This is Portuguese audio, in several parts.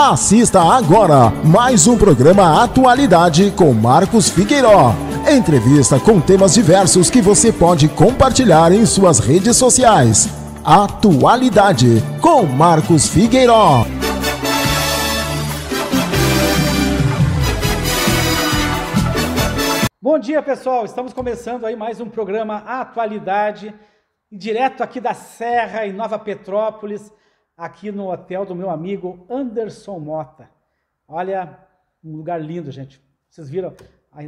Assista agora mais um programa Atualidade com Marcos Figueiró. Entrevista com temas diversos que você pode compartilhar em suas redes sociais. Atualidade com Marcos Figueiró. Bom dia, pessoal. Estamos começando aí mais um programa Atualidade, direto aqui da Serra, em Nova Petrópolis, aqui no hotel do meu amigo Anderson Mota. Olha, um lugar lindo, gente. Vocês viram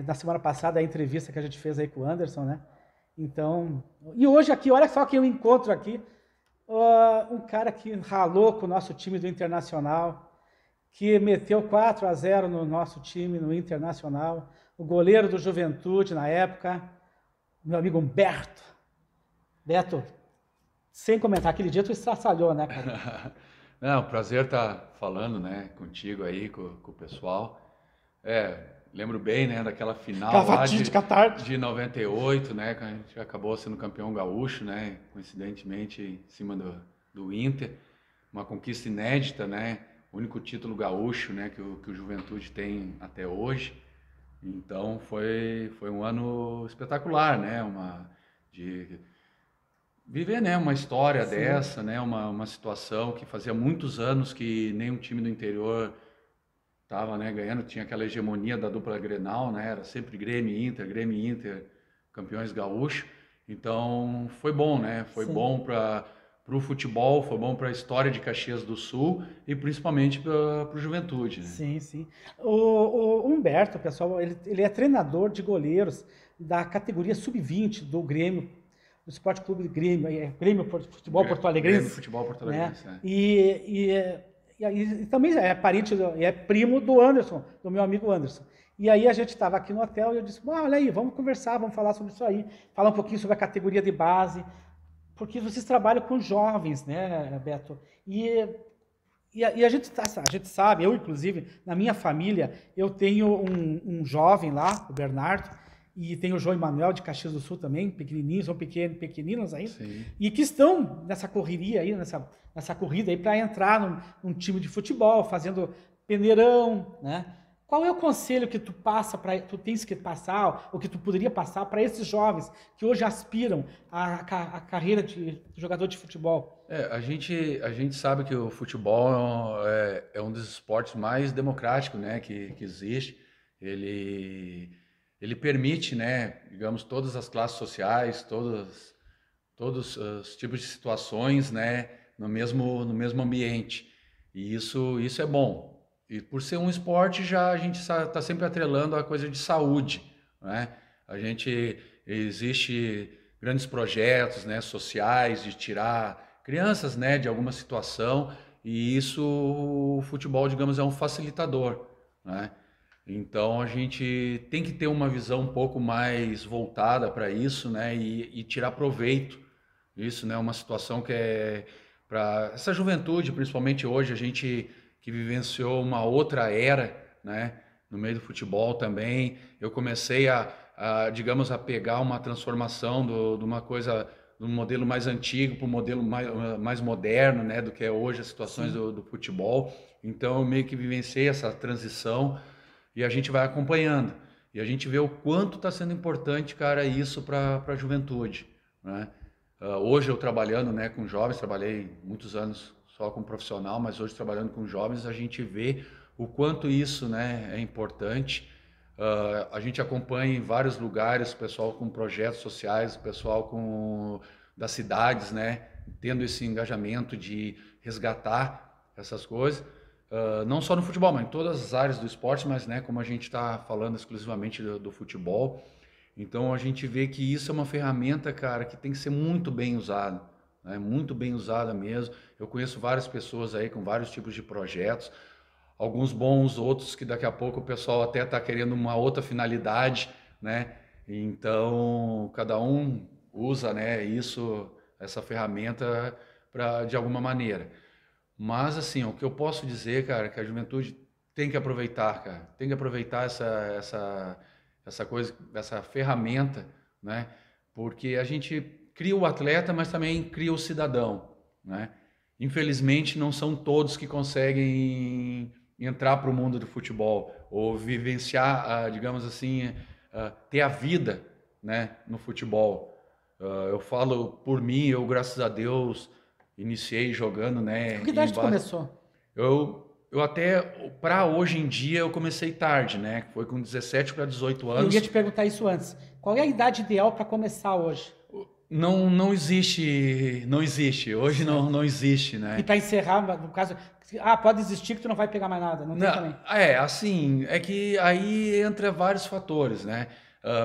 na semana passada a entrevista que a gente fez aí com o Anderson, né? Então, e hoje aqui, olha só quem eu encontro aqui, um cara que ralou com o nosso time do Internacional, que meteu 4-0 no nosso time, no Internacional, o goleiro do Juventude na época, meu amigo Humberto. Beto, sem comentar, aquele dia tu estraçalhou, né, cara? Não, prazer estar falando, né, contigo aí, com o pessoal. Lembro bem, né, daquela final lá de 98, né, que a gente acabou sendo campeão gaúcho, né, coincidentemente em cima do Inter. Uma conquista inédita, né, o único título gaúcho, né, que o Juventude tem até hoje. Então foi um ano espetacular, né, de viver, né, uma história Sim. dessa, né, uma situação que fazia muitos anos que nenhum time do interior estava, né, ganhando, tinha aquela hegemonia da dupla Grenal, né, era sempre Grêmio e Inter, campeões gaúchos. Então foi bom, né, foi Sim. bom para o futebol, foi bom para a história de Caxias do Sul e principalmente para o Juventude, né? Sim, sim. O Humberto, pessoal, ele é treinador de goleiros da categoria sub-20 do Grêmio, do Esporte Clube Grêmio, Grêmio Futebol Porto Alegrense. Grêmio Futebol Porto Alegrense, né? é. E também é parente, é primo do Anderson, do meu amigo Anderson. E aí a gente estava aqui no hotel e eu disse, olha aí, vamos conversar, vamos falar sobre isso aí, falar um pouquinho sobre a categoria de base, porque vocês trabalham com jovens, né, Beto? E a gente sabe, eu inclusive, na minha família, eu tenho um jovem lá, o Bernardo, e tem o João Emanuel de Caxias do Sul também, pequenininhos, são pequeninos ainda, Sim. e que estão nessa correria aí, nessa corrida aí para entrar num time de futebol, fazendo peneirão, né? Qual é o conselho que tu tens que passar, ou que tu poderia passar para esses jovens que hoje aspiram à carreira de jogador de futebol? A gente sabe que o futebol é um dos esportes mais democráticos, né, que existe. Ele permite, né, digamos, todas as classes sociais, todos os tipos de situações, né, no mesmo ambiente. E isso é bom. E por ser um esporte, a gente está sempre atrelando a coisa de saúde, né? Existe grandes projetos, né, sociais de tirar crianças, né, de alguma situação, e isso, o futebol, digamos, é um facilitador, né? Então a gente tem que ter uma visão um pouco mais voltada para isso, né, e tirar proveito disso, né? Uma situação que é para essa juventude, principalmente hoje, a gente que vivenciou uma outra era, né, no meio do futebol também. Eu comecei digamos, a pegar uma transformação de uma coisa, do modelo mais antigo para o modelo mais moderno, né, do que é hoje as situações do futebol. Então eu meio que vivenciei essa transição e a gente vai acompanhando. E a gente vê o quanto está sendo importante, cara, isso para a juventude, né? Hoje eu trabalhando, né, com jovens, trabalhei muitos anos só como profissional, mas hoje trabalhando com jovens, a gente vê o quanto isso, né, é importante. A gente acompanha em vários lugares o pessoal com projetos sociais, o pessoal das cidades, né, tendo esse engajamento de resgatar essas coisas, não só no futebol, mas em todas as áreas do esporte, mas, né, como a gente está falando exclusivamente do futebol. Então a gente vê que isso é uma ferramenta, cara, que tem que ser muito bem usada, né? Muito bem usada mesmo. Eu conheço várias pessoas aí com vários tipos de projetos, alguns bons, outros que daqui a pouco o pessoal até está querendo uma outra finalidade, né? Então cada um usa, né, essa ferramenta de alguma maneira. Mas assim, o que eu posso dizer, cara, que a juventude tem que aproveitar, cara, tem que aproveitar essa coisa, essa ferramenta, né? Porque a gente cria o atleta, mas também cria o cidadão, né? Infelizmente, não são todos que conseguem entrar para o mundo do futebol ou vivenciar, digamos assim, ter a vida, né, no futebol. Eu falo por mim, eu, graças a Deus, iniciei jogando, né? Com que idade tu começou? Eu até, para hoje em dia, eu comecei tarde, né? Foi com 17 para 18 anos. Eu ia te perguntar isso antes. Qual é a idade ideal para começar hoje? Não existe, não existe. Hoje não existe, né? E para encerrar, no caso, pode existir que tu não vai pegar mais nada, não tem também. Assim, é que aí entra vários fatores, né?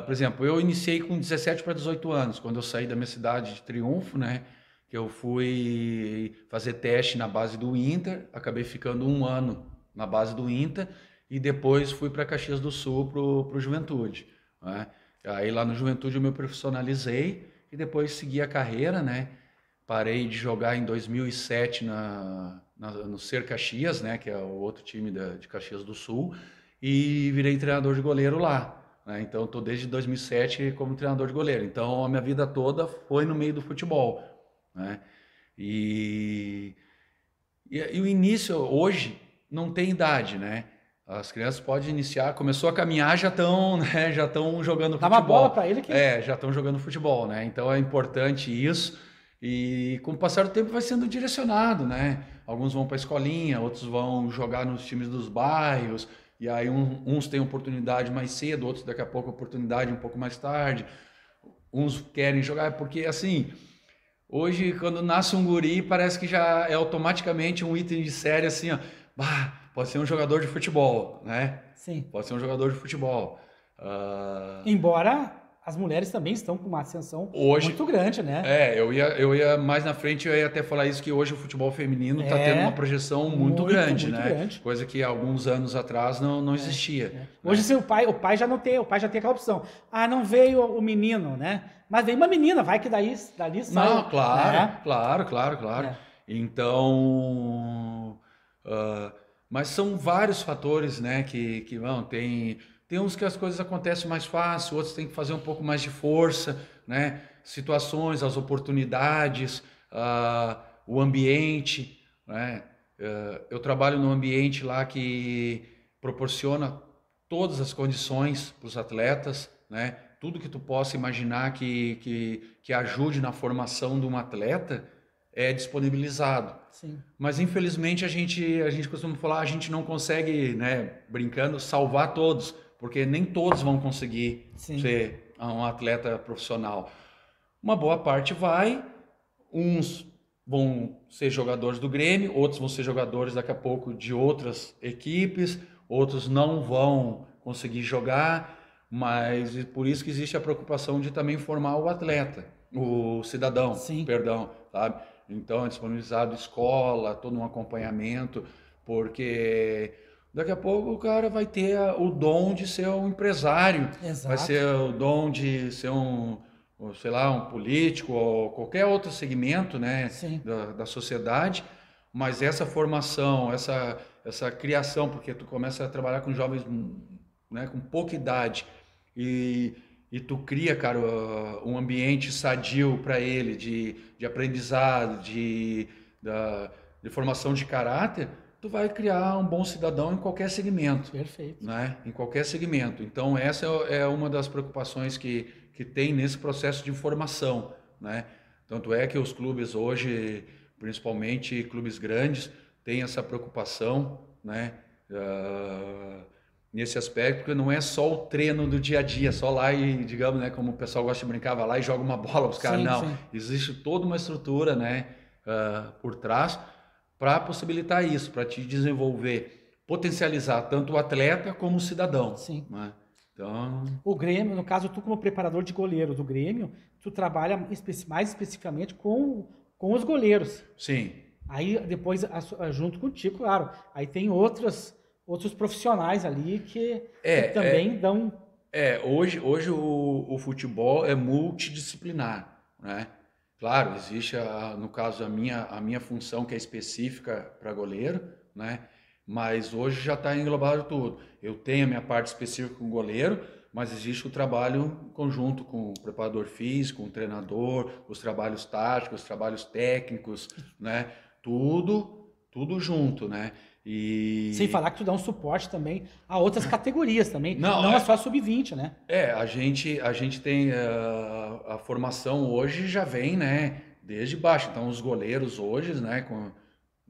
Por exemplo, eu iniciei com 17 para 18 anos, quando eu saí da minha cidade de Triunfo, né? Que eu fui fazer teste na base do Inter, acabei ficando 1 ano na base do Inter e depois fui para Caxias do Sul pro Juventude, né? Aí lá no Juventude eu me profissionalizei e depois segui a carreira, né? Parei de jogar em 2007 no Ser Caxias, né? Que é o outro time de Caxias do Sul, e virei treinador de goleiro lá, né? Então estou desde 2007 como treinador de goleiro. Então a minha vida toda foi no meio do futebol, né? E o início hoje não tem idade, né? As crianças podem iniciar, começou a caminhar, já estão, né, já estão jogando futebol. Dá uma bola para ele que... já estão jogando futebol, né? Então é importante isso. E com o passar do tempo vai sendo direcionado, né? Alguns vão para a escolinha, outros vão jogar nos times dos bairros, e aí uns têm oportunidade mais cedo, outros daqui a pouco oportunidade um pouco mais tarde. Uns querem jogar, porque assim, hoje quando nasce um guri parece que já é automaticamente um item de série assim, ó, pode ser um jogador de futebol, né? Sim. Pode ser um jogador de futebol. Embora as mulheres também estão com uma ascensão hoje, muito grande, né? Eu ia mais na frente, eu ia até falar isso, que hoje o futebol feminino está tendo uma projeção muito grande, né? Grande. Coisa que há alguns anos atrás não existia. Né? Hoje se o pai já não tem, o pai já tem aquela opção. Não veio o menino, né? Mas veio uma menina, vai que dali sai. Não, claro. Então, mas são vários fatores, né, que vão, tem uns que as coisas acontecem mais fácil, outros têm que fazer um pouco mais de força, né, situações, as oportunidades, o ambiente, né, eu trabalho num ambiente lá que proporciona todas as condições para os atletas, né, tudo que tu possa imaginar que ajude na formação de um atleta é disponibilizado. Sim. Mas infelizmente a gente costuma falar, a gente não consegue, né, brincando, salvar todos, porque nem todos vão conseguir ser um atleta profissional. Uma boa parte vai, uns vão ser jogadores do Grêmio, outros vão ser jogadores daqui a pouco de outras equipes, outros não vão conseguir jogar, mas por isso que existe a preocupação de também formar o atleta, o cidadão, perdão, sabe? Então é disponibilizado escola, todo um acompanhamento, porque daqui a pouco o cara vai ter o dom de ser um empresário, vai ser o dom de ser sei lá, um político ou qualquer outro segmento, né, da sociedade, mas essa formação, essa criação, porque tu começa a trabalhar com jovens, né, com pouca idade e tu cria, cara, um ambiente sadio para ele, de aprendizado, de formação de caráter, tu vai criar um bom cidadão em qualquer segmento. Perfeito. Né? Em qualquer segmento. Então, essa é uma das preocupações que tem nesse processo de formação. Né? Tanto é que os clubes hoje, principalmente clubes grandes, têm essa preocupação, né? Nesse aspecto, porque não é só o treino do dia a dia, só lá e, digamos, né, como o pessoal gosta de brincar, vai lá e joga uma bola para os caras. Não, existe toda uma estrutura, né, por trás para possibilitar isso, para te desenvolver, potencializar tanto o atleta como o cidadão. Sim. Né? Então... O Grêmio, no caso, tu como preparador de goleiro do Grêmio, tu trabalha mais especificamente com os goleiros. Sim. Aí depois, junto contigo, claro, aí tem outros profissionais ali que também dão... Hoje o futebol é multidisciplinar, né? Claro, existe, no caso, a minha função, que é específica para goleiro, né? Mas hoje já está englobado tudo. Eu tenho a minha parte específica com o goleiro, mas existe o trabalho conjunto com o preparador físico, com o treinador, os trabalhos táticos, os trabalhos técnicos, né? Tudo tudo junto, né? E... Sem falar que tu dá um suporte também a outras categorias também, Não, é só sub-20, né? a gente tem a formação hoje já vem, né, desde baixo. Então os goleiros hoje, né,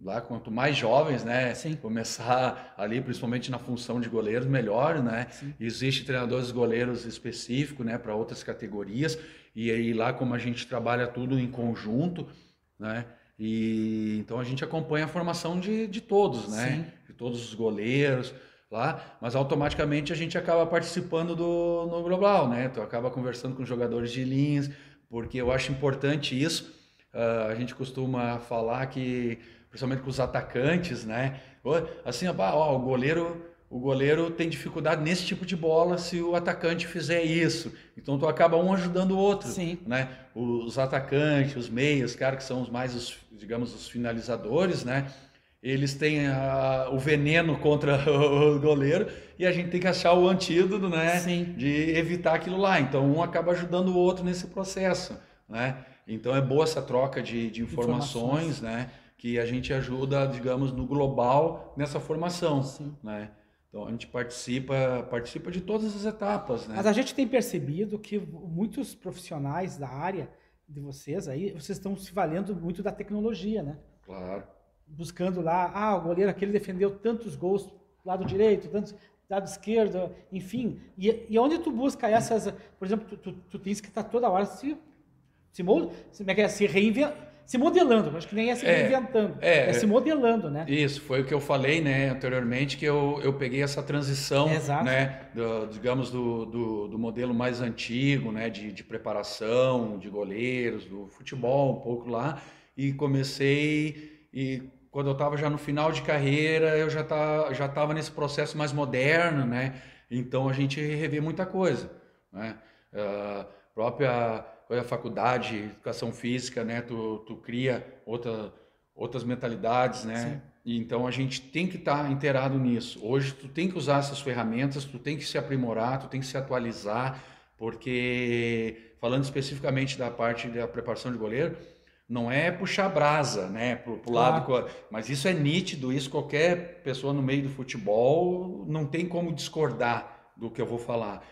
lá quanto mais jovens, né, Sim. começar ali, principalmente na função de goleiros, melhor, né? Sim. Existe treinadores goleiros específicos, né, para outras categorias. E aí lá como a gente trabalha tudo em conjunto, né? E então a gente acompanha a formação de todos, né? Sim. De todos os goleiros lá, mas automaticamente a gente acaba participando no global, né? Tu acaba conversando com jogadores de linhas, porque eu acho importante isso. A gente costuma falar que, principalmente com os atacantes, né? Assim, ó, o goleiro tem dificuldade nesse tipo de bola se o atacante fizer isso. Então tu acaba um ajudando o outro, Sim. né? Os atacantes, os meias, cara, que são digamos, os finalizadores, né? Eles têm o veneno contra o goleiro e a gente tem que achar o antídoto, né? Sim. De evitar aquilo lá. Então um acaba ajudando o outro nesse processo, né? Então é boa essa troca de informações, né? Que a gente ajuda, digamos, no global nessa formação, Sim. né? Então a gente participa de todas as etapas, né? Mas a gente tem percebido que muitos profissionais da área de vocês aí, vocês estão se valendo muito da tecnologia, né? Claro. Buscando lá, o goleiro aquele defendeu tantos gols do lado direito, tantos do lado esquerdo, enfim. E onde tu busca essas, por exemplo, tu tens que estar toda hora se modelando, acho que nem é se reinventando, se modelando, né? Isso, foi o que eu falei, né, anteriormente, que eu peguei essa transição, né, digamos, do modelo mais antigo, né, de preparação, de goleiros, do futebol, um pouco lá, e comecei, e quando eu estava já no final de carreira, eu já estava nesse processo mais moderno, né, então a gente revê muita coisa, né, própria faculdade, educação física, né? Tu cria outras mentalidades, né? Sim. E então a gente tem que estar inteirado nisso. Hoje tu tem que usar essas ferramentas, tu tem que se aprimorar, tu tem que se atualizar, porque falando especificamente da parte da preparação de goleiro, não é puxar brasa, né? Pro lado, mas isso é nítido, isso qualquer pessoa no meio do futebol não tem como discordar do que eu vou falar.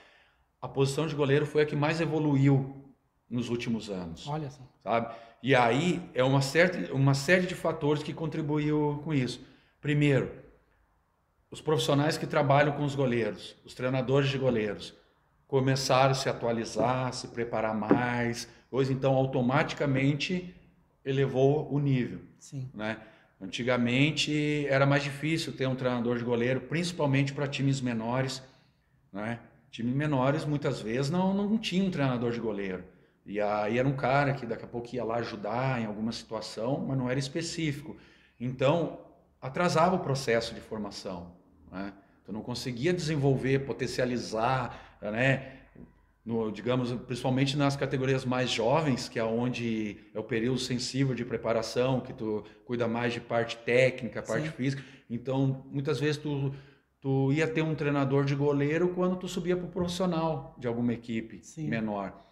A posição de goleiro foi a que mais evoluiu nos últimos anos. Olha só. Sabe? E aí é uma série de fatores que contribuiu com isso. Primeiro, os profissionais que trabalham com os goleiros, os treinadores de goleiros, começaram a se atualizar, se preparar mais, pois então automaticamente elevou o nível. Sim. Né? Antigamente era mais difícil ter um treinador de goleiro, principalmente para times menores, né? Times menores muitas vezes não tinha um treinador de goleiro. E aí era um cara que daqui a pouco ia lá ajudar em alguma situação, mas não era específico. Então, atrasava o processo de formação, né? Tu não conseguia desenvolver, potencializar, né? Digamos, principalmente nas categorias mais jovens, que é onde é o período sensível de preparação, que tu cuida mais de parte técnica, parte física. Então, muitas vezes tu ia ter um treinador de goleiro quando tu subia para o profissional de alguma equipe menor.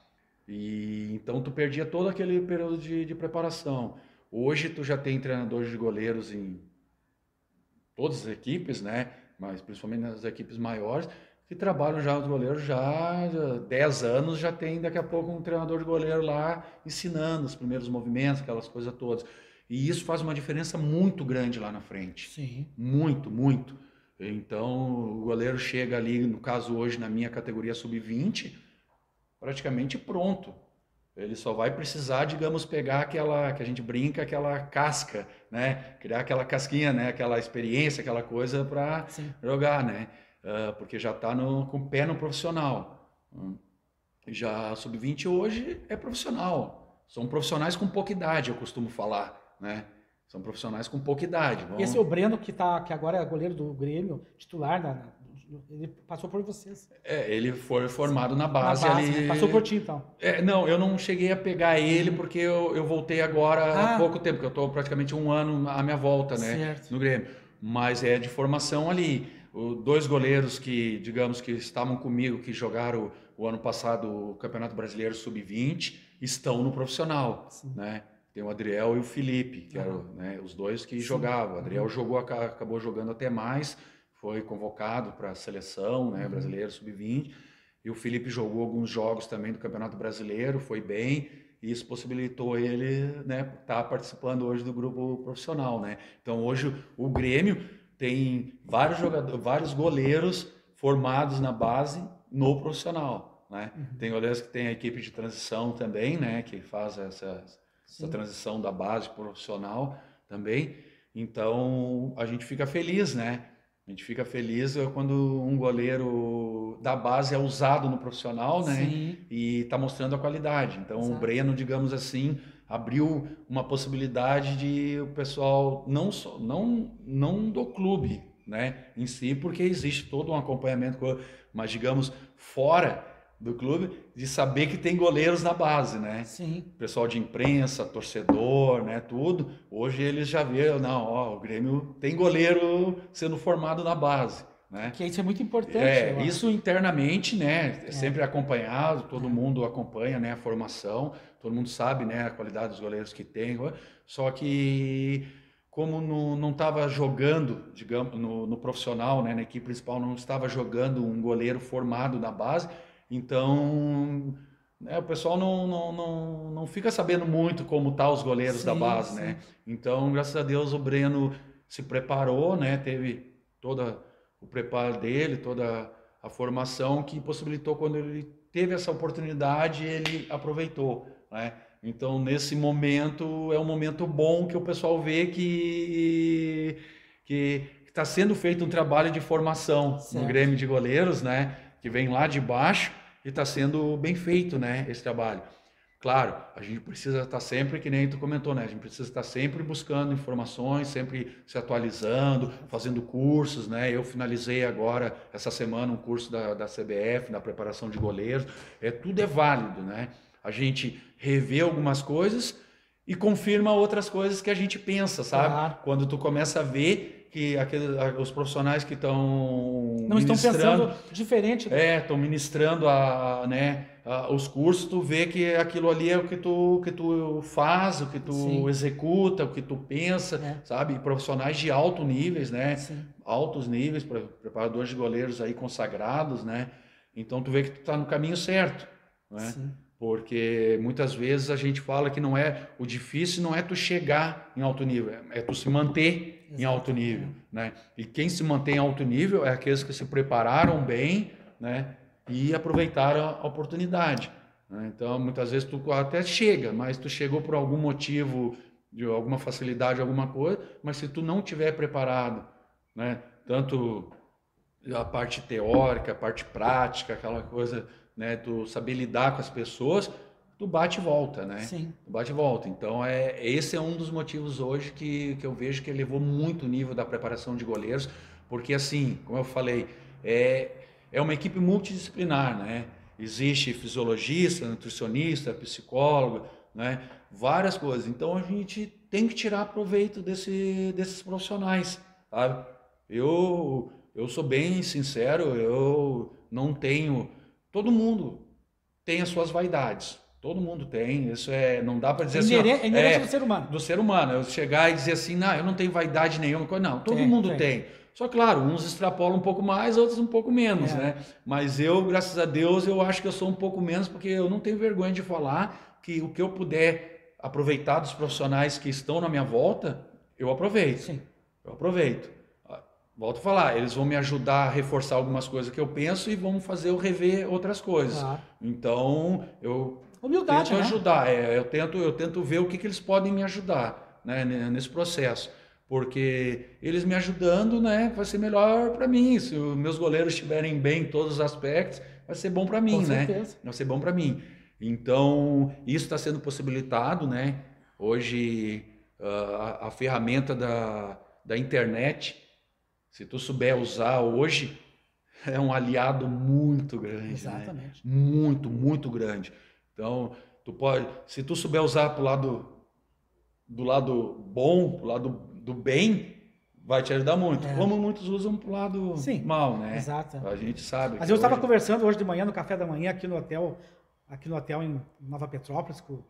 E então tu perdia todo aquele período de preparação. Hoje tu já tem treinadores de goleiros em todas as equipes, né? Mas principalmente nas equipes maiores, que trabalham já os goleiros já há 10 anos, já tem daqui a pouco um treinador de goleiro lá ensinando os primeiros movimentos, aquelas coisas todas. E isso faz uma diferença muito grande lá na frente. Sim. Muito, muito. Então o goleiro chega ali, no caso hoje na minha categoria sub-20, praticamente pronto. Ele só vai precisar, digamos, pegar aquela, que a gente brinca, aquela casca, né? Criar aquela casquinha, né? Aquela experiência, aquela coisa para jogar, né? Porque já está com o pé no profissional. Já a sub-20 hoje é profissional. São profissionais com pouca idade, eu costumo falar, né? São profissionais com pouca idade. Esse é o Breno, que agora é goleiro do Grêmio, titular ele passou por vocês. Ele foi formado na base ali. Né? Passou por ti, então. Não, eu não cheguei a pegar ele porque eu voltei agora há pouco tempo, porque eu estou praticamente um ano à minha volta, né, no Grêmio. Mas é de formação ali. Dois goleiros que, digamos, que estavam comigo, que jogaram o ano passado o Campeonato Brasileiro Sub-20, estão no profissional, né? Tem o Adriel e o Felipe, que eram, né, os dois que jogavam. O Adriel acabou jogando até mais, foi convocado para a seleção, né, brasileira sub-20. E o Felipe jogou alguns jogos também do Campeonato Brasileiro, foi bem. E isso possibilitou ele, né, estar participando hoje do grupo profissional, né? Então hoje o Grêmio tem vários goleiros formados na base no profissional, né? Tem goleiros que tem a equipe de transição também, né, que faz essa transição da base profissional também. Então a gente fica feliz, né? A gente fica feliz quando um goleiro da base é usado no profissional, né? Sim. E está mostrando a qualidade. Então Exato. o Breno, digamos assim, abriu uma possibilidade de o pessoal não do clube, né, em si, porque existe todo um acompanhamento, mas digamos fora do clube, de saber que tem goleiros na base, né? Sim. Pessoal de imprensa, torcedor, né, tudo. Hoje eles já viram, não, ó, o Grêmio tem goleiro sendo formado na base, né? Que isso é muito importante. Isso internamente, né, sempre acompanhado, todo mundo acompanha, né, a formação, todo mundo sabe, né, a qualidade dos goleiros que tem, só que como não estava jogando, digamos, no profissional, né, na equipe principal, não estava jogando um goleiro formado na base, então, né, o pessoal não fica sabendo muito como tá os goleiros da base, né? Então, graças a Deus, o Breno se preparou, né? Teve todo o preparo dele, toda a formação que possibilitou, quando ele teve essa oportunidade, ele aproveitou, né? Então, nesse momento, é um momento bom que o pessoal vê que está sendo feito um trabalho de formação no Grêmio de Goleiros, né? Que vem lá de baixo e está sendo bem feito, né, esse trabalho. Claro, a gente precisa estar sempre, que nem tu comentou, né, a gente precisa estar sempre buscando informações, sempre se atualizando, fazendo cursos, né, eu finalizei agora, essa semana, um curso da CBF, na preparação de goleiros, tudo é válido, né, a gente revê algumas coisas e confirma outras coisas que a gente pensa, sabe? Claro. Quando tu começa a ver que os profissionais que estão não estão pensando diferente. Estão ministrando os cursos, tu vê que aquilo ali é o que tu faz, o que tu executa, o que tu pensa, sabe? E profissionais de alto níveis, né? Altos níveis, preparadores de goleiros aí consagrados, né? Então tu vê que tu tá no caminho certo, né? Porque muitas vezes a gente fala que o difícil não é tu chegar em alto nível, é tu se manter em alto nível, né? E quem se mantém em alto nível é aqueles que se prepararam bem, né? E aproveitaram a oportunidade, né? Então, muitas vezes tu até chega, mas tu chegou por algum motivo, de alguma facilidade, alguma coisa, mas se tu não tiver preparado, né? Tanto a parte teórica, a parte prática, aquela coisa, né, tu saber lidar com as pessoas, tu bate e volta, né? Tu bate e volta. Então, esse é um dos motivos hoje que eu vejo que elevou muito o nível da preparação de goleiros, porque assim, como eu falei, é uma equipe multidisciplinar, né? Existe fisiologista, nutricionista, psicólogo, né? Várias coisas. Então, a gente tem que tirar proveito desses profissionais, sabe? Eu sou bem sincero, eu não tenho... Todo mundo tem as suas vaidades. Todo mundo tem. Isso não dá para dizer assim... É inerente do ser humano. Do ser humano. Eu chegar e dizer assim, não, eu não tenho vaidade nenhuma. Não, todo mundo tem. Só, claro, uns extrapolam um pouco mais, outros um pouco menos, né? Mas eu, graças a Deus, eu acho que eu sou um pouco menos, porque eu não tenho vergonha de falar que o que eu puder aproveitar dos profissionais que estão na minha volta, eu aproveito. Eu aproveito. Volto a falar, eles vão me ajudar a reforçar algumas coisas que eu penso e vão fazer eu rever outras coisas. Então, eu tento ajudar, eu tento ver o que eles podem me ajudar, né, nesse processo. Porque eles me ajudando, né, vai ser melhor para mim. Se os meus goleiros estiverem bem em todos os aspectos, vai ser bom para mim, né? Vai ser bom para mim. Então, isso está sendo possibilitado, né? Hoje, a ferramenta da internet, se tu souber usar hoje, é um aliado muito grande. Exatamente. Né? Muito, muito grande. Então, se tu souber usar do lado bom, pro lado do bem, vai te ajudar muito. Como muitos usam pro lado mal, né? Exato. A gente sabe. Mas eu estava conversando hoje de manhã, no café da manhã, aqui no hotel em Nova Petrópolis, com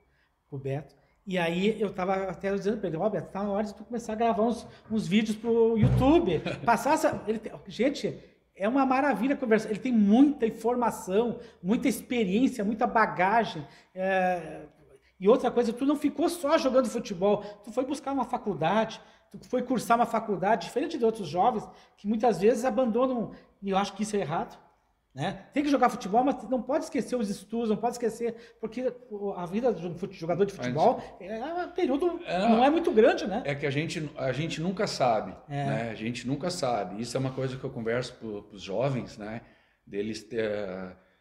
o Beto, E aí eu tava até dizendo para ele, Roberto, tá na hora de tu começar a gravar uns vídeos pro YouTube. Gente, é uma maravilha conversar. Ele tem muita informação, muita experiência, muita bagagem. E outra coisa, tu não ficou só jogando futebol, tu foi buscar uma faculdade, tu foi cursar uma faculdade, diferente de outros jovens que muitas vezes abandonam, e eu acho que isso é errado. Né? Tem que jogar futebol, mas não pode esquecer os estudos, não pode esquecer, porque a vida de um jogador de futebol é um período, não é muito grande, né? É que a gente nunca sabe, né? A gente nunca sabe. Isso é uma coisa que eu converso para os jovens, né? Deles ter...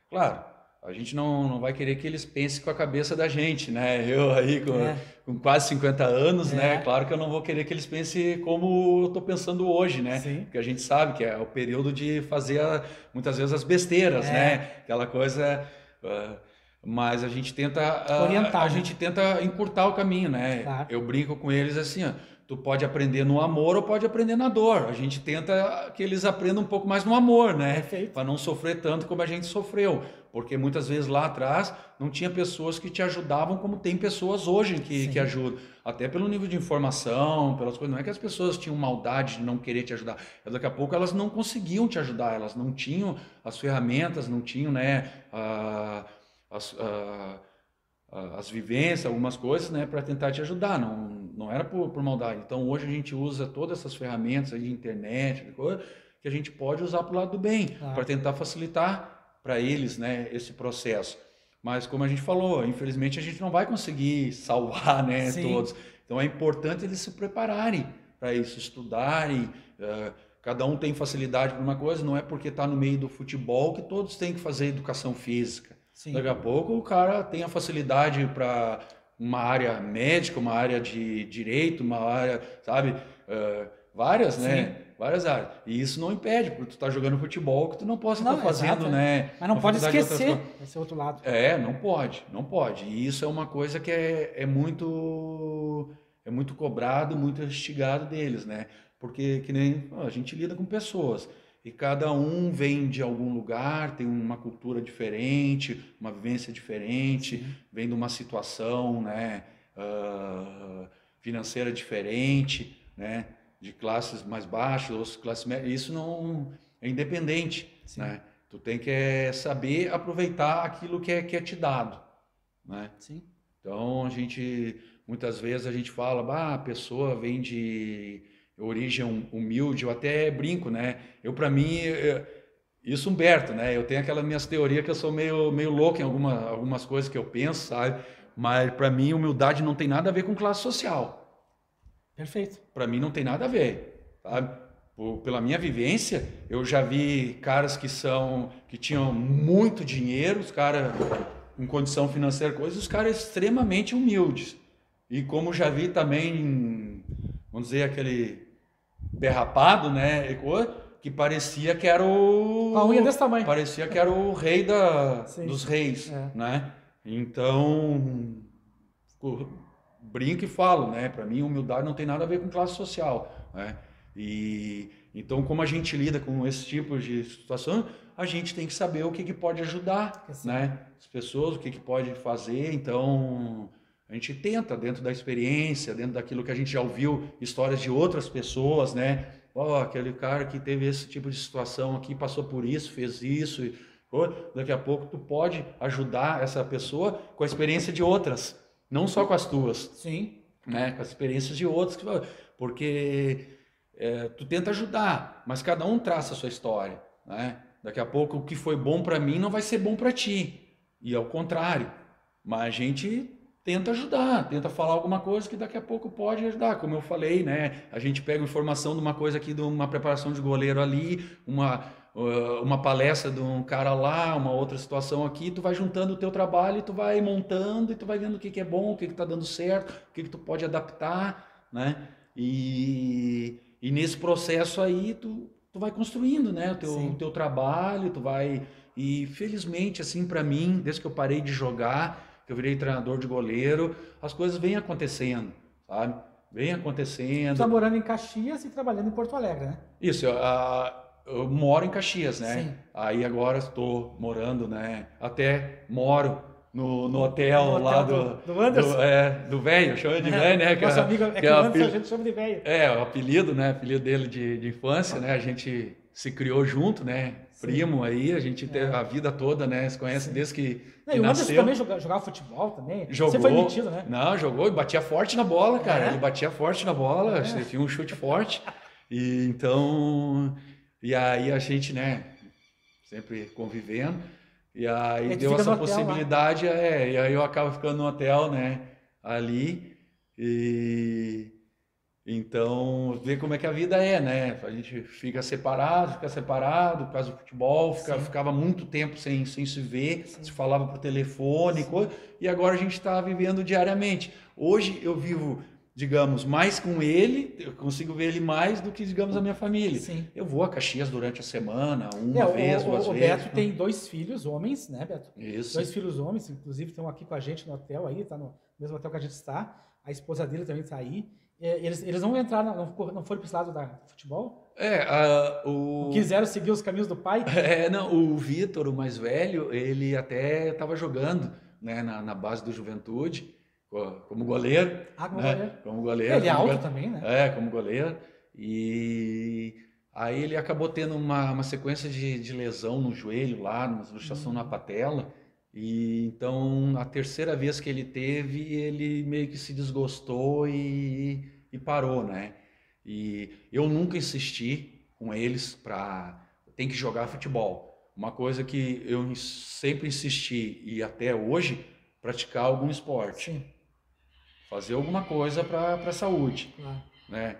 Claro, a gente não vai querer que eles pensem com a cabeça da gente, né? Eu aí com quase 50 anos, né? Claro que eu não vou querer que eles pensem como eu estou pensando hoje, né? Sim. Porque a gente sabe que é o período de fazer muitas vezes as besteiras, né? Aquela coisa... mas a gente tenta orientar, a gente tenta encurtar o caminho, né? Claro. Eu brinco com eles assim, ó, tu pode aprender no amor ou pode aprender na dor. A gente tenta que eles aprendam um pouco mais no amor, né? Para não sofrer tanto como a gente sofreu. Porque muitas vezes lá atrás não tinha pessoas que te ajudavam como tem pessoas hoje que ajudam. Até pelo nível de informação, pelas coisas. Não é que as pessoas tinham maldade de não querer te ajudar. Daqui a pouco elas não conseguiam te ajudar. Elas não tinham as ferramentas, não tinham, né, as vivências, algumas coisas, né, para tentar te ajudar. Não era por maldade. Então hoje a gente usa todas essas ferramentas aí de internet, que a gente pode usar para o lado do bem, para tentar facilitar para eles, né, esse processo. Mas como a gente falou, infelizmente a gente não vai conseguir salvar, né, todos. Então é importante eles se prepararem para isso, estudarem. Cada um tem facilidade para uma coisa, não é porque está no meio do futebol que todos têm que fazer educação física. Sim. Daqui a pouco o cara tem a facilidade para uma área médica, uma área de direito, uma área, sabe, várias, né? Várias áreas. E isso não impede, porque tu tá jogando futebol, que tu não possa estar fazendo, né? Mas não pode esquecer esse outro lado. Não pode. E isso é uma coisa que é muito cobrado, muito instigado deles, né? Porque que nem a gente lida com pessoas e cada um vem de algum lugar, tem uma cultura diferente, uma vivência diferente, vem de uma situação, né, financeira diferente, né? De classes mais baixas, outras classes médias, isso não é independente, né? Tu tem que saber aproveitar aquilo que é te dado, né? Sim. Então muitas vezes a gente fala, a pessoa vem de origem humilde, eu até brinco, né? Para mim, isso Humberto, né? Eu tenho aquelas minhas teorias que eu sou meio louco em algumas coisas que eu penso, sabe? Mas para mim humildade não tem nada a ver com classe social. Perfeito. Para mim não tem nada a ver, sabe? Pela minha vivência, eu já vi caras que tinham muito dinheiro, os caras com condição financeira, os caras extremamente humildes. E como já vi também, vamos dizer, aquele derrapado, né? Que parecia que era a unha desse tamanho. Parecia que era o rei dos reis, né? Então, brinco e falo, né? Para mim, humildade não tem nada a ver com classe social, né? E então, como a gente lida com esse tipo de situação, a gente tem que saber o que pode ajudar, né? As pessoas, o que pode fazer. Então, a gente tenta, dentro da experiência, dentro daquilo que a gente já ouviu, histórias de outras pessoas, né? Aquele cara que teve esse tipo de situação aqui, passou por isso, fez isso. Daqui a pouco tu pode ajudar essa pessoa com a experiência de outras. Não só com as tuas. Sim. Né? Com as experiências de outros. Porque tu tenta ajudar, mas cada um traça a sua história. Né? Daqui a pouco o que foi bom para mim não vai ser bom para ti. E ao contrário. Mas a gente tenta ajudar, tenta falar alguma coisa que daqui a pouco pode ajudar. Como eu falei, né? A gente pega informação de uma coisa aqui, de uma preparação de goleiro ali, uma palestra de um cara lá, uma outra situação aqui, tu vai juntando o teu trabalho e tu vai montando e tu vai vendo o que é bom, o que tá dando certo, o que tu pode adaptar, né? E nesse processo aí tu vai construindo, né? O teu trabalho, tu vai... E felizmente, assim, para mim, desde que eu parei de jogar, que eu virei treinador de goleiro, as coisas vêm acontecendo, sabe? Vem acontecendo. Você está morando em Caxias e trabalhando em Porto Alegre, né? Isso, eu moro em Caxias, né? Sim. Aí agora estou morando, né? Até moro no hotel lá do Anderson. do velho, chama de velho, né? Nosso amigo, que o Anderson a gente chama de velho. O apelido, né? Apelido dele de infância, né? A gente se criou junto, né? Sim. Primo aí, a gente teve a vida toda, né? Se conhece Sim. desde que e o Anderson também jogava futebol também? Jogou. Você foi metido, né? Não, jogou e batia forte na bola, cara. Ele batia forte na bola, tinha um chute forte. E então... E aí a gente, né? Sempre convivendo. E aí deu essa possibilidade, e aí eu acabo ficando no hotel, né? Ali. E... Então, ver como é que a vida é, né? A gente fica separado por causa do futebol, ficava muito tempo sem se ver, se falava por telefone, e agora a gente está vivendo diariamente. Hoje eu vivo, digamos, mais com ele, eu consigo ver ele mais do que, digamos, a minha família. Sim. Eu vou a Caxias durante a semana, uma vez, duas vezes. O Beto tem 2 filhos homens, né, Beto? Isso. 2 filhos homens, inclusive estão aqui com a gente no hotel aí, tá no mesmo hotel que a gente está. A esposa dele também está aí. Eles não entraram, não foram para esse lado do futebol? Não quiseram seguir os caminhos do pai? Não, o Vitor, o mais velho, ele até estava jogando, né, na base do Juventude, como goleiro. Como né? goleiro. Como goleiro. Ele é alto também, né? Como goleiro. E aí ele acabou tendo uma sequência de lesão no joelho lá, uma luxação na patela. E então a terceira vez que ele teve, ele meio que se desgostou e parou, né? E eu nunca insisti com eles tem que jogar futebol. Uma coisa que eu sempre insisti e até hoje, praticar algum esporte. Sim. Fazer alguma coisa para a saúde, né?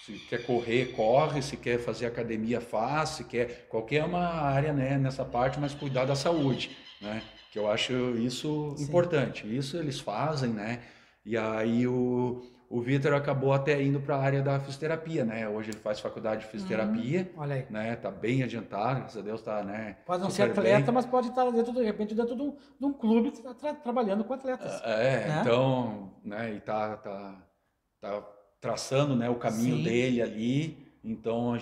Se quer correr, corre, se quer fazer academia, faz, se quer qualquer uma área, né, nessa parte, mas cuidar da saúde, né? Que eu acho isso importante. Isso eles fazem, né? E aí o Vitor acabou até indo para a área da fisioterapia, né? Hoje ele faz faculdade de fisioterapia, olha aí. né? Tá bem adiantado, graças a Deus tá, né? Pode não ser atleta, mas pode estar de repente dentro de um clube trabalhando com atletas. Né? Então, né? E tá traçando, né, o caminho dele ali. Então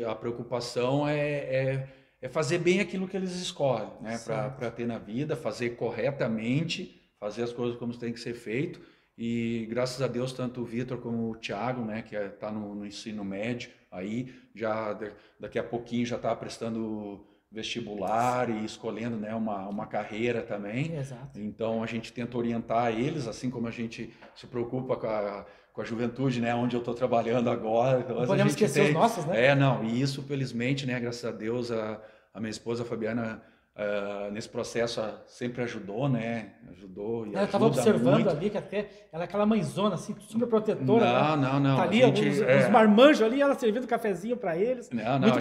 a preocupação é fazer bem aquilo que eles escolhem, né? Para ter na vida, fazer corretamente, fazer as coisas como tem que ser feito. E graças a Deus, tanto o Vitor como o Thiago, né, que está no ensino médio, aí já daqui a pouquinho já está prestando vestibular e escolhendo, né, uma carreira também. Exato. Então a gente tenta orientar eles, assim como a gente se preocupa com a juventude, né, onde eu estou trabalhando agora. Não podemos esquecer os nossos, né? Não, e isso felizmente, né, graças a Deus, a minha esposa a Fabiana nesse processo sempre ajudou, né? Ajudou e eu estava observando muito. Ali que até ela é aquela mãezona, assim, super protetora. Não. Tá ali os marmanjos ali, ela servindo cafezinho para eles. Não, a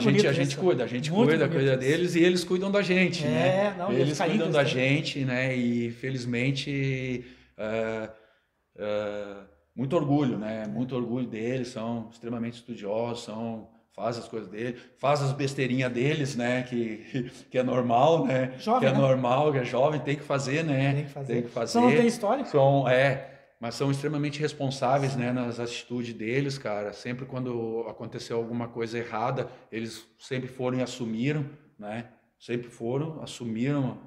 gente cuida deles e eles cuidam da gente, né? Eles cuidam da gente, né? E felizmente muito orgulho, né? Muito orgulho deles, são extremamente estudiosos, faz as coisas dele, faz as besteirinhas deles, né? Que é normal, né? Jovem, que é normal, que é jovem, tem que fazer, né? Tem que fazer. Só não tem história? Mas são extremamente responsáveis, né? Nas atitudes deles, cara. Sempre quando aconteceu alguma coisa errada, eles sempre foram e assumiram, né? Assumiram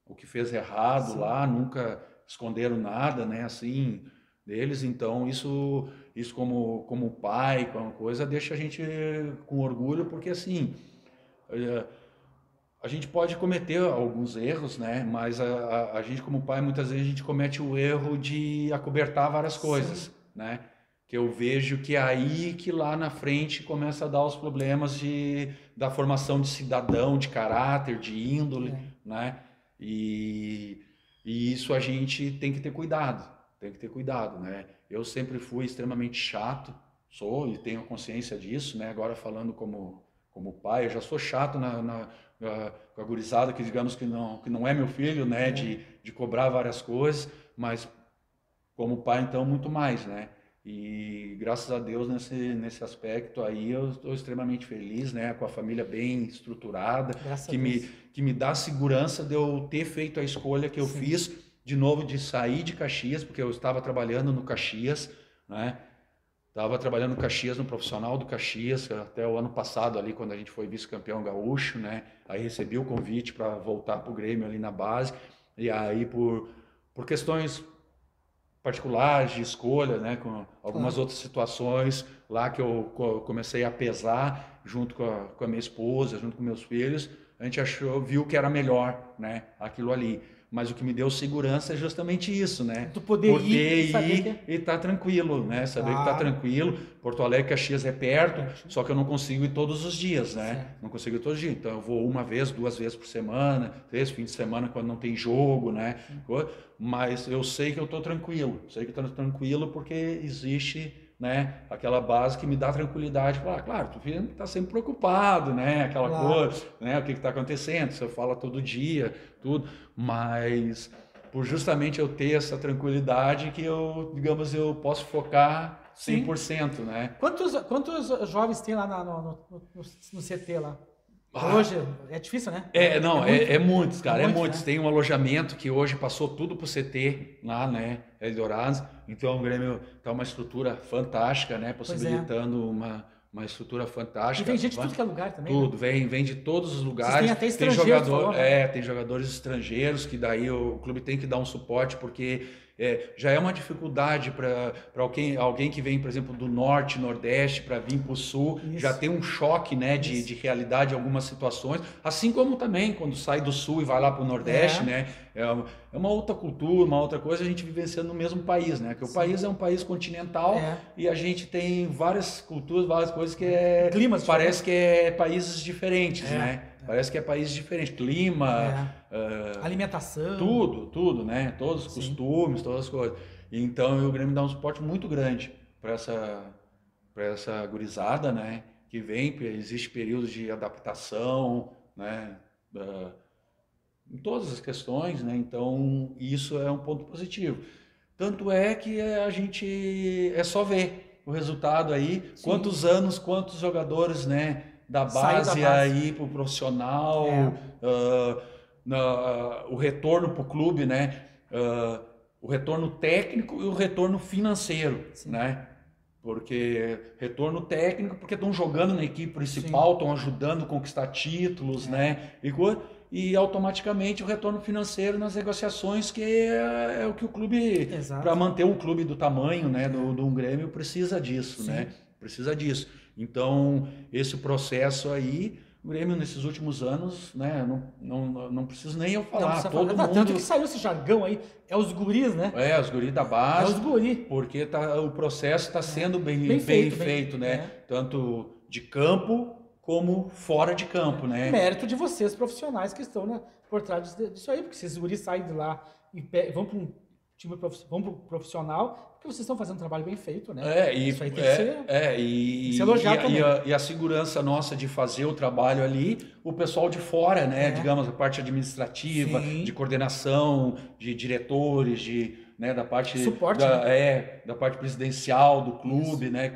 o que fez errado lá, nunca esconderam nada, né? Assim, deles. Então, isso como pai, como coisa, deixa a gente com orgulho, porque assim, a gente pode cometer alguns erros, né? Mas a gente como pai, muitas vezes a gente comete o erro de acobertar várias coisas, né? Que eu vejo que é aí que lá na frente começa a dar os problemas da formação de cidadão, de caráter, de índole, né? E isso a gente tem que ter cuidado, né? Eu sempre fui extremamente chato, sou e tenho consciência disso, né? Agora falando como pai, eu já sou chato com a gurizada que digamos que não é meu filho, né? De cobrar várias coisas, mas como pai então muito mais, né? E graças a Deus nesse aspecto aí eu estou extremamente feliz, né? Com a família bem estruturada, que me dá segurança de eu ter feito a escolha que eu fiz, de novo, de sair de Caxias, porque eu estava trabalhando no Caxias, né? Estava trabalhando no Caxias, no profissional do Caxias, até o ano passado ali, quando a gente foi vice-campeão gaúcho, né? Aí recebi o convite para voltar para o Grêmio ali na base. E aí, por questões particulares de escolha, né, com algumas outras situações lá que eu comecei a pesar junto com a minha esposa, junto com meus filhos, a gente viu que era melhor, né, aquilo ali. Mas o que me deu segurança é justamente isso, né? Tu poder ir e estar tranquilo, né? Saber que está tranquilo. Porto Alegre, Caxias é perto, só que eu não consigo ir todos os dias, né? Certo. Não consigo ir todos os dias. Então eu vou 1 vez, 2 vezes por semana, 3 fins de semana quando não tem jogo, né? Mas eu sei que eu estou tranquilo. Sei que estou tranquilo porque existe, né, aquela base que me dá tranquilidade. Claro, tu está sempre preocupado, né? Aquela coisa, né? O que está acontecendo? Você fala todo dia, tudo. Mas por justamente eu ter essa tranquilidade que eu, digamos, eu posso focar 100%, né? Quantos jovens tem lá no CT lá? Hoje é difícil, né? É muitos, cara, é muitos. Né? Tem um alojamento que hoje passou tudo pro CT lá, né? Eldorados. Então o Grêmio tá uma estrutura fantástica, né? Possibilitando uma estrutura fantástica. E vem gente de tudo que é lugar também. Tudo, né? vem de todos os lugares. Tem até estrangeiros. Tem jogadores estrangeiros que daí o clube tem que dar um suporte, porque já é uma dificuldade para alguém que vem, por exemplo, do norte, nordeste, para vir para o sul, já tem um choque, né, de realidade em algumas situações, assim como também quando sai do sul e vai lá para o nordeste, né, é uma outra cultura, uma outra coisa, a gente vivenciando no mesmo país, né, que o país é um país continental e a gente tem várias culturas, várias coisas que climas parece que é países diferentes, né. Parece que é país diferente, clima, alimentação, tudo, né? Todos os costumes, todas as coisas. Então o Grêmio dá um suporte muito grande para essa gurizada, né? Que vem, existe períodos de adaptação, né? Em todas as questões, né? Então isso é um ponto positivo. Tanto é que a gente é só ver o resultado aí, quantos anos, quantos jogadores, né? Da base aí para o profissional, o retorno para o clube, né? O retorno técnico e o retorno financeiro, né? Porque retorno técnico, porque estão jogando na equipe principal, estão ajudando a conquistar títulos, né? E automaticamente o retorno financeiro nas negociações, que é o que o clube, para manter um clube do tamanho, né, do Grêmio, precisa disso, né? Precisa disso. Então, esse processo aí, o Grêmio nesses últimos anos, né, não preciso nem eu falar. Todo mundo... Tanto que saiu esse jargão aí, é os guris, né? Os guris da base. É os guris. Porque o processo está sendo bem feito, né? Tanto de campo como fora de campo, né? Mérito de vocês, profissionais, que estão por trás disso aí, porque se esses guris saem de lá e vão para um time profissional, porque vocês estão fazendo um trabalho bem feito, né? Isso aí tem que ser elogiado também. E a segurança nossa de fazer o trabalho ali, o pessoal de fora, né? Digamos, a parte administrativa, de coordenação, de diretores, né? Da parte... Suporte, da parte presidencial do clube, né?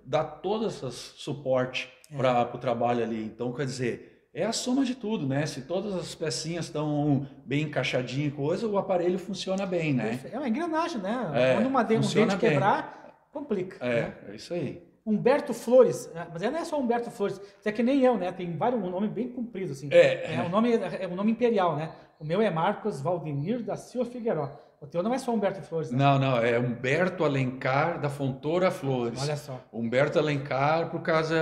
Dá todo esse suporte para o trabalho ali. Então, quer dizer... É a soma de tudo, né? Se todas as pecinhas estão bem encaixadinhas e coisa, o aparelho funciona bem, né? É uma engrenagem, né? Quando um dente quebrar, complica. É isso aí. Humberto Flores, mas não é só Humberto Flores, é que nem eu, né? Tem um nome bem comprido, assim. É um nome imperial, né? O meu é Marcos Valdemir da Silva Figueiró. O teu não é só Humberto Flores, né? Não, é Humberto Alencar da Fontoura Flores. Olha só. Humberto Alencar, por causa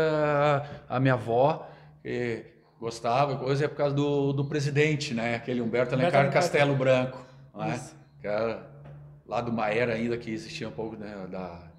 a minha avó, que gostava, coisa, é por causa do presidente, né? Aquele Humberto Alencar Castelo Branco, né? Que era lá do Maera ainda, que existia um pouco, né,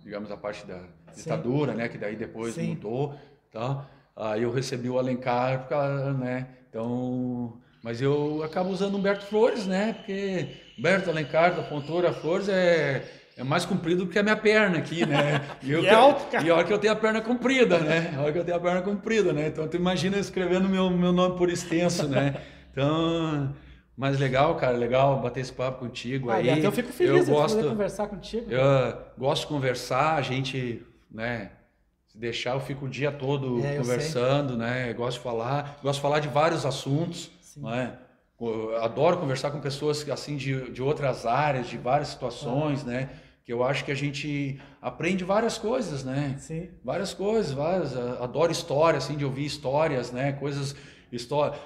digamos, a parte da ditadura, né? Que daí depois mudou, tá? Aí eu recebi o Alencar, né? Então, mas eu acabo usando Humberto Flores, né? Porque Humberto Alencar da Fontoura Flores é mais comprido do que a minha perna aqui, né? É alto, cara. E a hora que eu tenho a perna comprida, né? Então, tu imagina escrevendo meu nome por extenso, né? Então, mas legal, cara, legal bater esse papo contigo aí. Até eu fico feliz de poder conversar contigo. Eu gosto de conversar, a gente, né? Se deixar, eu fico o dia todo conversando, né? Gosto de falar de vários assuntos, né? Eu adoro conversar com pessoas assim de outras áreas, de várias situações, né? Que eu acho que a gente aprende várias coisas, né? Sim. Várias coisas, adoro história, assim, de ouvir histórias, né? Coisas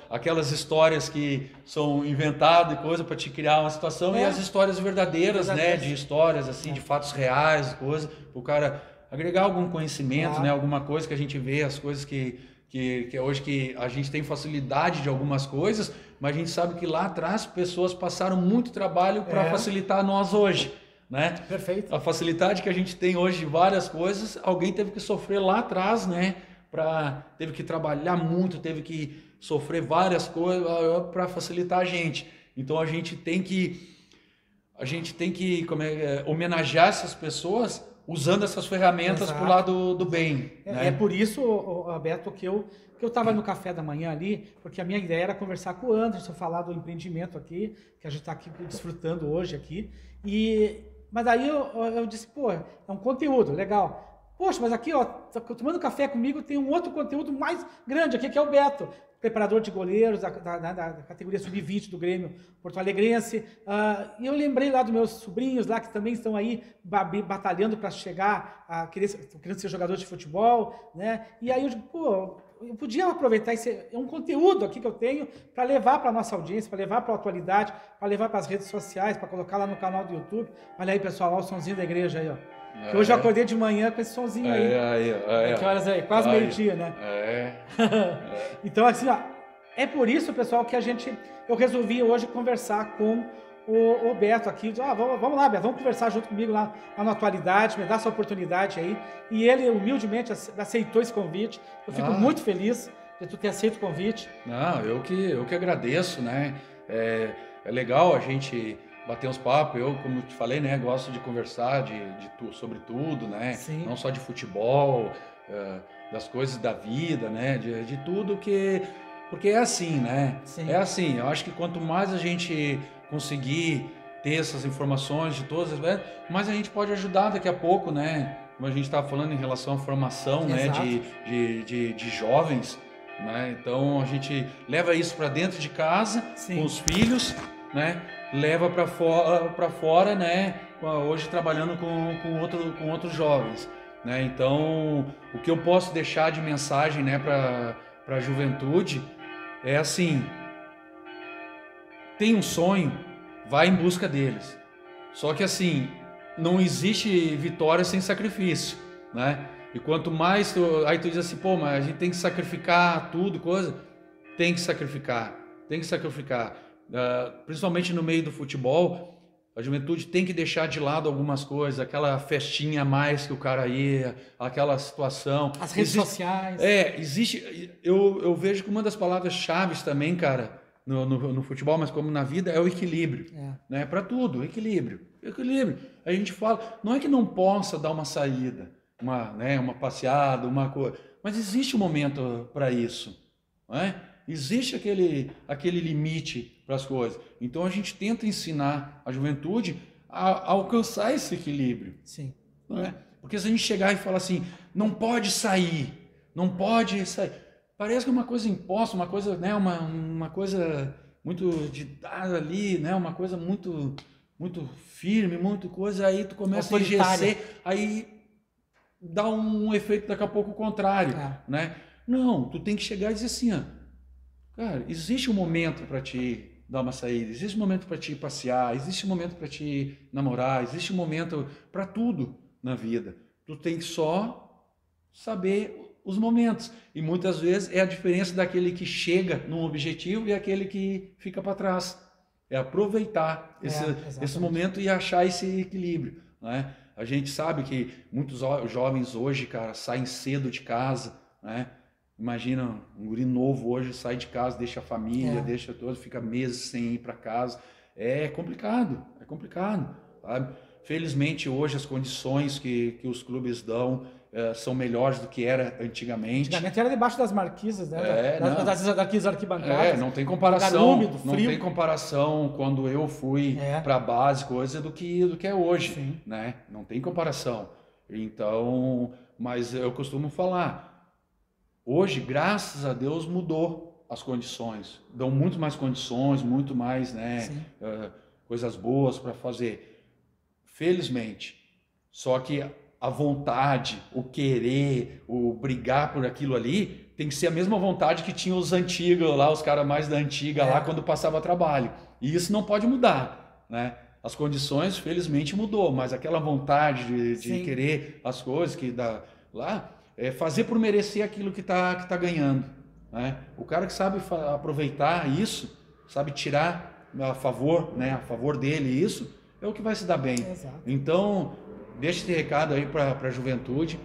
aquelas histórias que são inventadas e coisa para te criar uma situação, e as histórias verdadeiras, né, de histórias assim, de fatos reais, coisa, o cara agregar algum conhecimento, né, alguma coisa que a gente vê, as coisas que hoje que a gente tem facilidade de algumas coisas, mas a gente sabe que lá atrás pessoas passaram muito trabalho para facilitar nós hoje, né? Perfeito. A facilidade que a gente tem hoje de várias coisas, alguém teve que sofrer lá atrás, né? Teve que trabalhar muito, teve que sofrer várias coisas para facilitar a gente. Então a gente tem que homenagear essas pessoas usando essas ferramentas para o lado do bem. É por isso, Beto, que eu estava no café da manhã ali, porque a minha ideia era conversar com o Anderson, falar do empreendimento aqui, que a gente está aqui desfrutando hoje aqui. Mas aí eu disse, pô, é um conteúdo legal. Poxa, mas aqui, ó, tomando café comigo, tem um outro conteúdo mais grande aqui, que é o Beto, preparador de goleiros da categoria sub-20 do Grêmio Porto Alegrense. E eu lembrei lá dos meus sobrinhos lá, que também estão aí batalhando para chegar, querendo ser jogador de futebol, né? E aí eu digo, pô, eu podia aproveitar um conteúdo aqui que eu tenho para levar para a nossa audiência, para levar para a atualidade, para levar para as redes sociais, para colocar lá no canal do YouTube. Olha aí, pessoal, olha o sonzinho da igreja aí, ó. Que hoje eu acordei de manhã com esse sonzinho aí. Que horas aí? Quase meio-dia, né? Então, assim, ó, é por isso, pessoal, que eu resolvi hoje conversar com o Beto aqui. Vamos lá, Beto, vamos conversar junto comigo lá na atualidade, me dá essa oportunidade aí. E ele humildemente aceitou esse convite. Eu fico muito feliz de tu ter aceito o convite. Não, eu que agradeço, né? É legal a gente bater uns papos. Eu, como te falei, né, gosto de conversar sobre tudo, né? Sim. Não só de futebol, das coisas da vida, né? De tudo porque é assim, né? Sim. É assim. Eu acho que quanto mais a gente conseguir ter essas informações de todas, mais a gente pode ajudar daqui a pouco, né? Como a gente estava falando em relação à formação, né? De jovens, né? Então a gente leva isso para dentro de casa, com os filhos, né? Leva para fora, né? Hoje trabalhando com outros jovens, né? Então, o que eu posso deixar de mensagem, né, para a juventude é assim: tem um sonho, vai em busca deles. Só que assim, não existe vitória sem sacrifício, né? E quanto mais aí tu diz assim, pô, mas a gente tem que sacrificar tudo, coisa, tem que sacrificar. Principalmente no meio do futebol, a juventude tem que deixar de lado algumas coisas, aquela festinha a mais que o cara ia, aquela situação. As redes sociais. Existe. Eu vejo que uma das palavras-chave também, cara, no futebol, mas como na vida, é o equilíbrio. Né? Para tudo, equilíbrio. A gente fala, não é que não possa dar uma saída, uma passeada, uma coisa, mas existe um momento para isso, não é? Existe aquele limite para as coisas. Então a gente tenta ensinar a juventude a alcançar esse equilíbrio. Sim. Não é? Porque se a gente chegar e falar assim, não pode sair, parece que é uma coisa imposta, uma coisa, né, uma coisa muito ditada ali, né, uma coisa muito, muito firme, muito coisa, aí tu começa a enrijecer, aí dá um efeito daqui a pouco contrário, né? Não, tu tem que chegar e dizer assim, ó, cara, existe um momento para te dar uma saída, existe um momento para te passear, existe um momento para te namorar, existe um momento para tudo na vida. Tu tem que só saber os momentos. E muitas vezes é a diferença daquele que chega num objetivo e aquele que fica para trás. É aproveitar esse momento e achar esse equilíbrio, né? A gente sabe que muitos jovens hoje, cara, saem cedo de casa, né? Imagina, um guri novo hoje sai de casa, deixa a família, deixa todo, fica meses sem ir para casa. É complicado, sabe? Felizmente hoje as condições que os clubes dão são melhores do que era antigamente. Antigamente era debaixo das marquises, né? Das arquibancadas. Não tem comparação. Não tem comparação quando eu fui para a base, coisa do que é hoje. Sim. Né? Não tem comparação. Então, mas eu costumo falar, hoje, graças a Deus, mudou as condições. Dão muito mais condições, muito mais, né, coisas boas para fazer. Felizmente. Só que a vontade, o querer, o brigar por aquilo ali, tem que ser a mesma vontade que tinha os antigos lá, os caras mais da antiga lá, quando passava trabalho. E isso não pode mudar, né? As condições, felizmente, mudou, mas aquela vontade de querer as coisas que dá lá, é fazer por merecer aquilo que tá ganhando, né? O cara que sabe aproveitar isso, sabe tirar a favor, né? A favor dele isso, é o que vai se dar bem. Exato. Então, deixa esse recado aí para a juventude,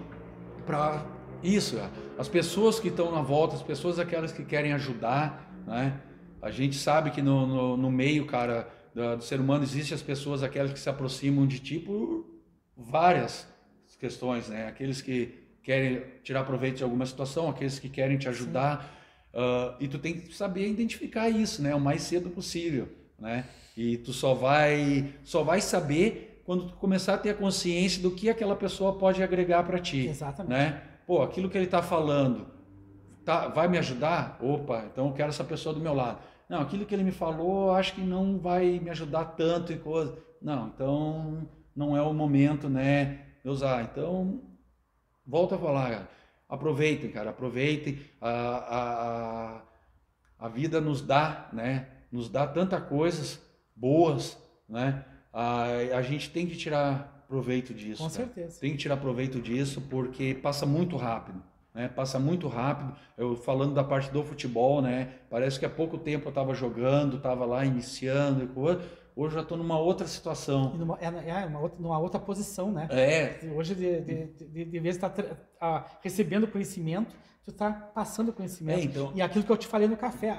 para isso, as pessoas que estão na volta, as pessoas aquelas que querem ajudar, né? A gente sabe que no meio, cara, do ser humano existem as pessoas aquelas que se aproximam de ti por várias questões, né? Aqueles que querem tirar proveito de alguma situação, aqueles que querem te ajudar, e tu tem que saber identificar isso, né? O mais cedo possível, né? E tu só vai saber quando tu começar a ter a consciência do que aquela pessoa pode agregar para ti. Exatamente. Né? Pô, aquilo que ele está falando vai me ajudar? Opa, então eu quero essa pessoa do meu lado. Não, aquilo que ele me falou, acho que não vai me ajudar tanto e coisa. Não, então não é o momento, né, de usar. Então, volta a falar, cara. Aproveitem, cara, aproveitem. A vida nos dá, né, nos dá tantas coisas boas, né? A gente tem que tirar proveito disso. Com certeza. Tem que tirar proveito disso porque passa muito rápido. Né? Passa muito rápido. Eu falando da parte do futebol, né? Parece que há pouco tempo eu estava jogando, estava lá iniciando e coisa. Hoje eu já estou numa outra situação. E numa outra posição, né? Hoje, de vez de estar recebendo conhecimento, tu está passando conhecimento. Então... E aquilo que eu te falei no café,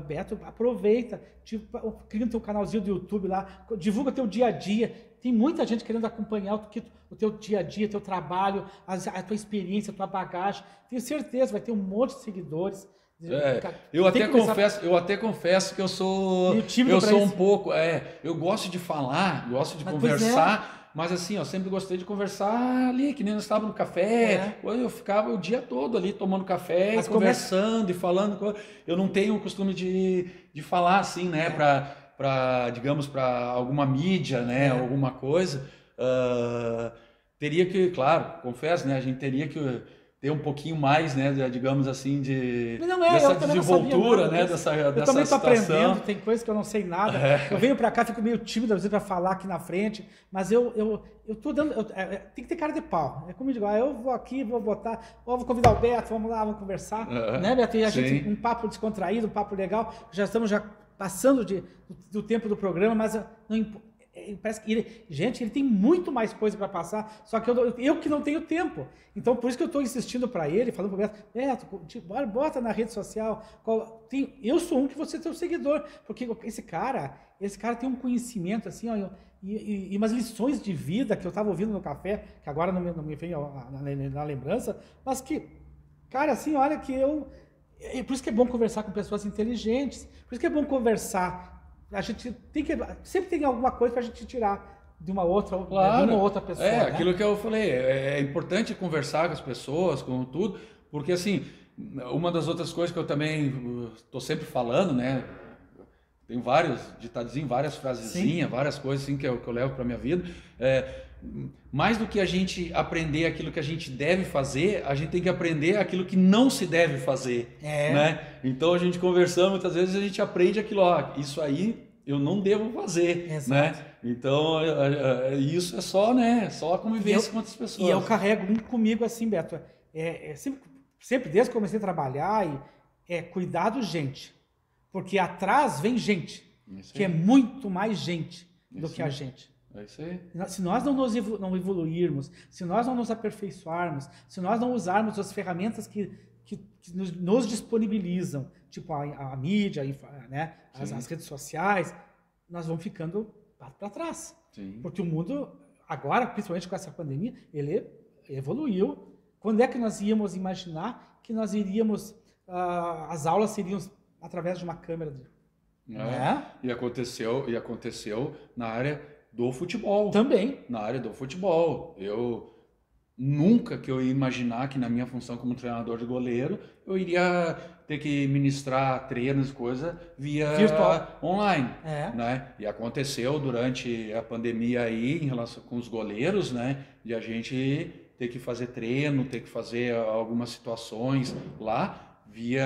Beto, aproveita, cria o teu canalzinho do YouTube lá, divulga teu dia a dia. Tem muita gente querendo acompanhar o teu dia a dia, teu trabalho, a tua experiência, a tua bagagem. Tenho certeza, vai ter um monte de seguidores. Eu até confesso que eu sou um pouco, eu gosto de falar, gosto de conversar, mas assim, eu sempre gostei de conversar ali, que nem nós estávamos no café, eu ficava o dia todo ali tomando café, e conversando e falando, eu não tenho o costume de falar assim, né, digamos, para alguma mídia, né, alguma coisa, teria que, claro, confesso, né, a gente teria que ter um pouquinho mais, né, digamos assim, dessa desenvoltura, né, dessa situação. Eu também estou aprendendo, tem coisas que eu não sei nada. Eu venho para cá, fico meio tímido às vezes para falar aqui na frente, mas eu tô dando, tem que ter cara de pau. É como eu digo, eu vou aqui, vou botar, vou convidar o Beto, vamos lá, vamos conversar, né, Beto? E a gente, um papo descontraído, um papo legal, já estamos passando do tempo do programa, mas parece que ele tem muito mais coisa para passar, só que eu que não tenho tempo. Então, por isso que eu estou insistindo para ele, falando para o Beto, bota na rede social. Eu sou um que você é seu seguidor, porque esse cara tem um conhecimento assim, ó, e umas lições de vida que eu estava ouvindo no café, que agora não me vem na lembrança, mas que, cara, assim, olha que por isso que é bom conversar com pessoas inteligentes, por isso que é bom conversar. A gente sempre tem alguma coisa para a gente tirar de uma outra pessoa. Né? Aquilo que eu falei, é importante conversar com as pessoas, com tudo, porque assim, uma das outras coisas que eu também estou sempre falando, né? Tem vários ditadozinhos, várias frasezinhas, várias coisas assim que eu levo para minha vida. Mais do que a gente aprender aquilo que a gente deve fazer, a gente tem que aprender aquilo que não se deve fazer, né? Então a gente conversando, muitas vezes a gente aprende aquilo, isso aí eu não devo fazer, né? Então isso é só, né? Só a convivência com outras pessoas. E eu carrego comigo assim, Beto, sempre desde que comecei a trabalhar, cuidado, gente, porque atrás vem gente, que é muito mais gente do que a gente. É isso aí. Se nós não evoluirmos, se nós não nos aperfeiçoarmos, se nós não usarmos as ferramentas que nos disponibilizam, tipo a mídia, né, as redes sociais, nós vamos ficando para trás. Sim. Porque o mundo, agora, principalmente com essa pandemia, ele evoluiu. Quando é que nós íamos imaginar que nós iríamos, as aulas seriam através de uma câmera? E aconteceu na área do futebol. Também. Na área do futebol. Eu nunca que eu ia imaginar que na minha função como treinador de goleiro, eu iria ter que ministrar treinos e coisa via virtual, online, né? E aconteceu durante a pandemia aí, em relação com os goleiros, né? De a gente ter que fazer treino, ter que fazer algumas situações lá via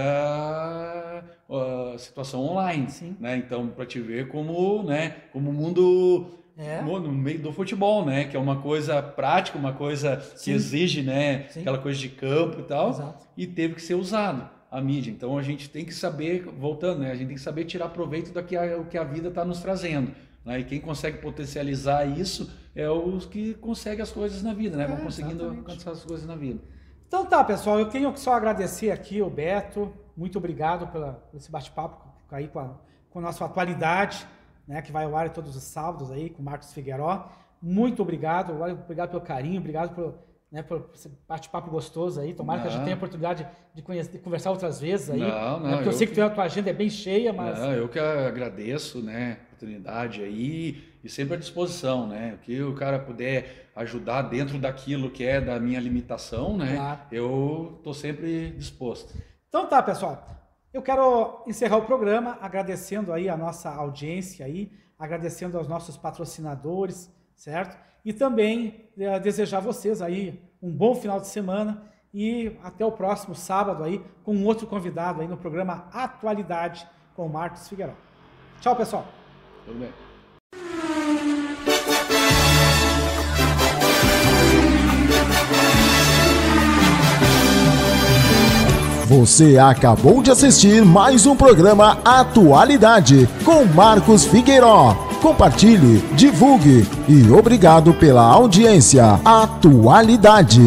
situação online, né? Então, para te ver como, né? Como o mundo no meio do futebol, né? Que é uma coisa prática, uma coisa que exige, né? Aquela coisa de campo e tal. Exato. E teve que ser usado a mídia. Então a gente tem que saber, voltando, né? A gente tem que saber tirar proveito do que a vida está nos trazendo, né? E quem consegue potencializar isso é os que conseguem as coisas na vida, né? Vão conseguindo alcançar as coisas na vida. Então tá, pessoal, eu tenho que só agradecer aqui o Beto, muito obrigado por esse bate-papo aí com a nossa atualidade, né, que vai ao ar todos os sábados aí com o Marcos Figueiró. Muito obrigado pelo carinho, obrigado por esse bate-papo gostoso aí. Tomara que a gente tenha a oportunidade de conversar outras vezes aí. Porque eu sei que a tua agenda é bem cheia, mas... eu que agradeço, né, a oportunidade aí e sempre à disposição, né? O que o cara puder ajudar dentro daquilo que é da minha limitação, né? Eu tô sempre disposto. Então tá, pessoal. Eu quero encerrar o programa agradecendo aí a nossa audiência aí, agradecendo aos nossos patrocinadores, certo? E também desejar a vocês aí um bom final de semana e até o próximo sábado aí com um outro convidado aí no programa Atualidade com o Marcos Figueiró. Tchau, pessoal. Tudo bem. Você acabou de assistir mais um programa Atualidade com Marcos Figueiró. Compartilhe, divulgue e obrigado pela audiência. Atualidade.